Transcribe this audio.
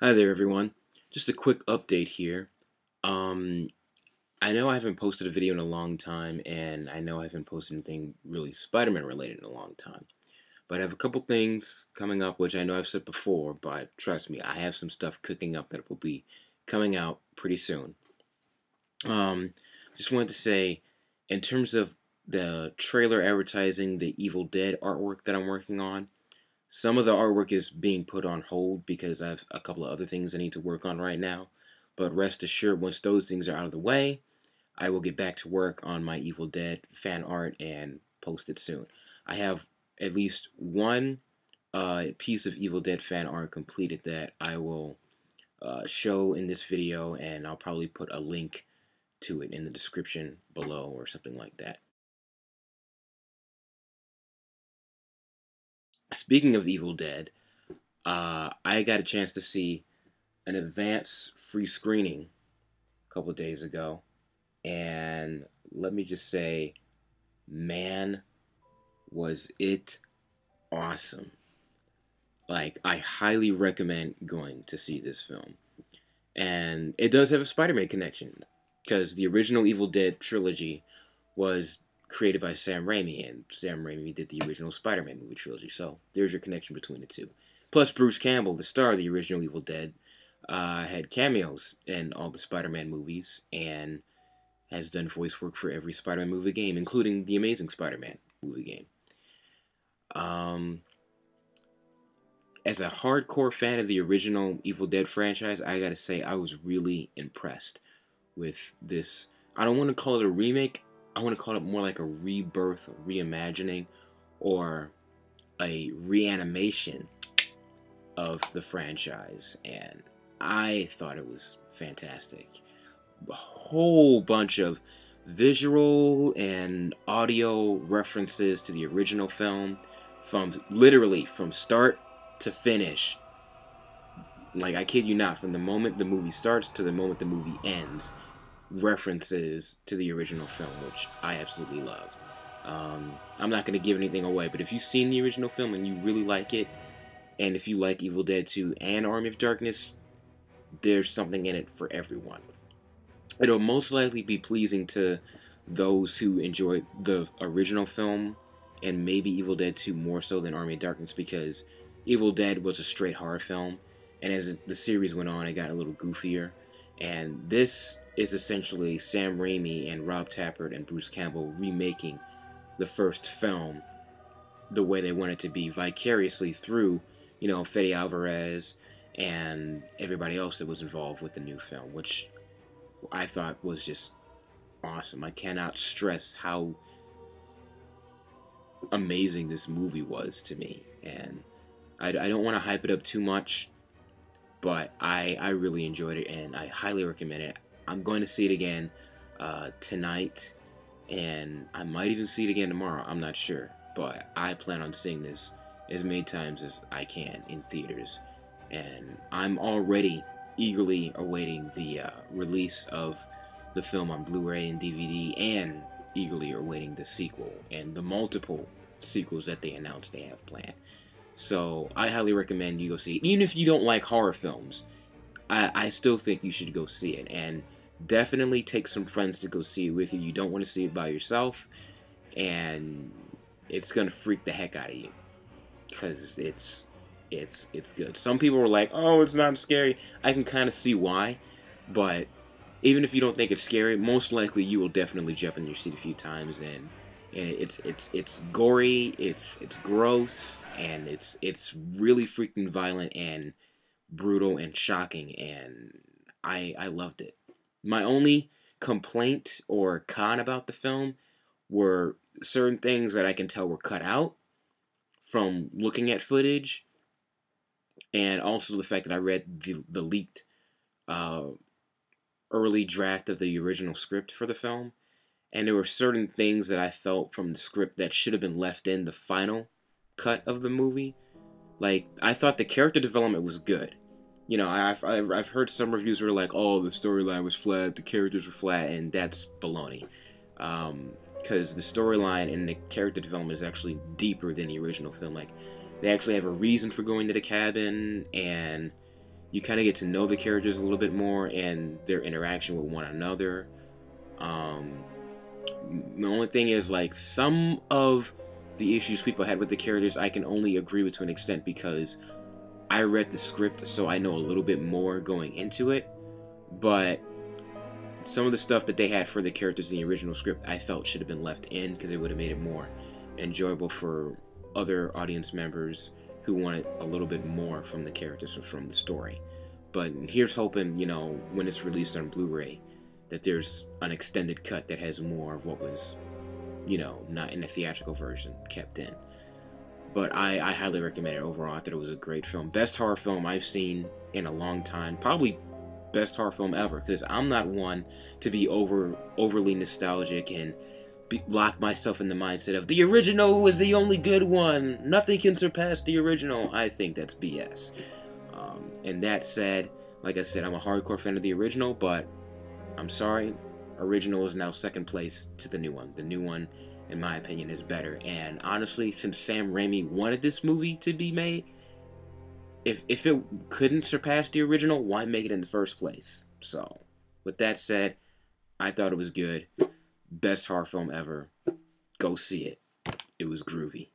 Hi there, everyone. Just a quick update here. Um, I know I haven't posted a video in a long time, and I know I haven't posted anything really Spider-Man related in a long time. But I have a couple things coming up, which I know I've said before, but trust me, I have some stuff cooking up that will be coming out pretty soon. Um, just wanted to say, in terms of the trailer advertising the Evil Dead artwork that I'm working on, some of the artwork is being put on hold because I have a couple of other things I need to work on right now. But rest assured, once those things are out of the way, I will get back to work on my Evil Dead fan art and post it soon. I have at least one piece of Evil Dead fan art completed that I will show in this video, and I'll probably put a link to it in the description below or something like that. Speaking of Evil Dead, I got a chance to see an advance free screening a couple of days ago, and let me just say, man, was it awesome. Like, I highly recommend going to see this film. And it does have a Spider-Man connection, because the original Evil Dead trilogy was created by Sam Raimi, and Sam Raimi did the original Spider-Man movie trilogy, so there's your connection between the two. Plus, Bruce Campbell, the star of the original Evil Dead, had cameos in all the Spider-Man movies, and has done voice work for every Spider-Man movie game, including the Amazing Spider-Man movie game. Um, as a hardcore fan of the original Evil Dead franchise, I gotta say I was really impressed with this. I don't want to call it a remake. I want to call it more like a rebirth, reimagining, or a reanimation of the franchise. And I thought it was fantastic. A whole bunch of visual and audio references to the original film, from literally from start to finish. Like, I kid you not, from the moment the movie starts to the moment the movie ends, references to the original film, which I absolutely loved. I'm not going to give anything away, but if you've seen the original film and you really like it, and if you like Evil Dead 2 and Army of Darkness, there's something in it for everyone. It'll most likely be pleasing to those who enjoyed the original film, and maybe Evil Dead 2 more so than Army of Darkness, because Evil Dead was a straight horror film, and as the series went on, it got a little goofier. And this is essentially Sam Raimi and Rob Tapert and Bruce Campbell remaking the first film the way they want it to be, vicariously through, Fede Alvarez and everybody else that was involved with the new film, which I thought was just awesome. I cannot stress how amazing this movie was to me. And I don't want to hype it up too much, but I really enjoyed it, and I highly recommend it. I'm going to see it again tonight, and I might even see it again tomorrow. I'm not sure, but I plan on seeing this as many times as I can in theaters, and I'm already eagerly awaiting the release of the film on Blu-ray and DVD, and eagerly awaiting the sequel and the multiple sequels that they announced they have planned. So I highly recommend you go see it. Even if you don't like horror films, I still think you should go see it. And definitely take some friends to go see it with you. You don't want to see it by yourself, and it's gonna freak the heck out of you, because it's good. Some people are like, "Oh, it's not scary." I can kind of see why, but even if you don't think it's scary, most likely you will definitely jump in your seat a few times, and it's gory, it's gross, and it's really freaking violent and brutal and shocking, and I loved it. My only complaint or con about the film were certain things that I can tell were cut out from looking at footage, and also the fact that I read the leaked uh, early draft of the original script for the film, and there were certain things that I felt from the script that should have been left in the final cut of the movie. Like, I thought the character development was good. I've heard some reviews were like, "Oh, the storyline was flat, the characters were flat," and that's baloney. Because the storyline and the character development is actually deeper than the original film. Like, they actually have a reason for going to the cabin, and you kind of get to know the characters a little bit more and their interaction with one another. Um, the only thing is, like, some of the issues people had with the characters, I can only agree with to an extent because I read the script, so I know a little bit more going into it. But some of the stuff that they had for the characters in the original script, I felt should have been left in because it would have made it more enjoyable for other audience members who wanted a little bit more from the characters and from the story. But here's hoping, when it's released on Blu-ray, that there's an extended cut that has more of what was, not in the theatrical version kept in. But I highly recommend it overall. I thought it was a great film. Best horror film I've seen in a long time. Probably best horror film ever, because I'm not one to be overly nostalgic and lock myself in the mindset of the original was the only good one. Nothing can surpass the original. I think that's BS. And that said, like I said, I'm a hardcore fan of the original, but I'm sorry, original is now second place to the new one. The new one, in my opinion, is better. And honestly, since Sam Raimi wanted this movie to be made, if it couldn't surpass the original, why make it in the first place? So, with that said, I thought it was good. Best horror film ever. Go see it. It was groovy.